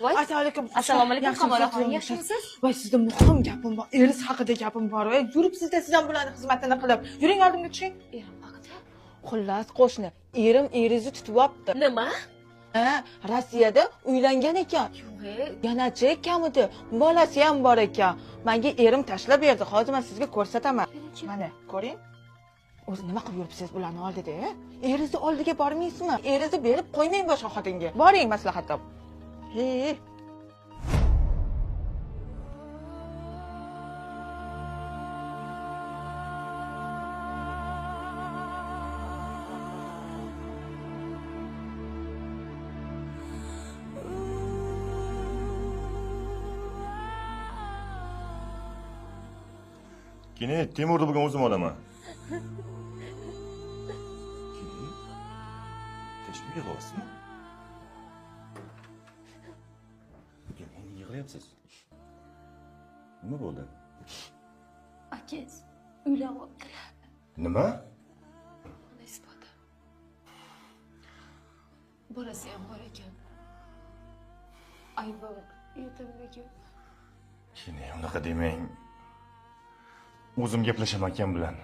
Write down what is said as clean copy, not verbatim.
voy. Assalomu alaykum, Qamaraxon, yaxshimisiz? Voy, sizda muhim gapim bor. Eringiz haqida gapim bor. Voy, yuribsiz-da siz ham bularning xizmatini qilib. Yuring oldimga tushing. Erim haqida. Xullas, qo'shni, eringizni tutib olibdi. Nima? Ha, Rossiyada uylangan ekan. Yanachi kamida bolasi ham bor ekan. Menga erim tashlab berdi. Hozir men sizga ko'rsataman. Mana, ko'ring. O'zi nima qilib yuribsiz bularning oldida? Eringizni oldiga bormaysizmi? Eringizni berib qo'ymang boshqa xotinga. Boring maslahat top. He. Kini Temurni bugun o'zim olaman. Kini? Tashviq yig'lasizmi? Nima yig'layapsiz? Nima bo'ldi? Akangiz uylanyaptilar. Nima? Buni isboti. Bolasi ham bor ekan. Aybim yetimligi. Kini unaqa demang. O'zim gaplashaman akam bilan.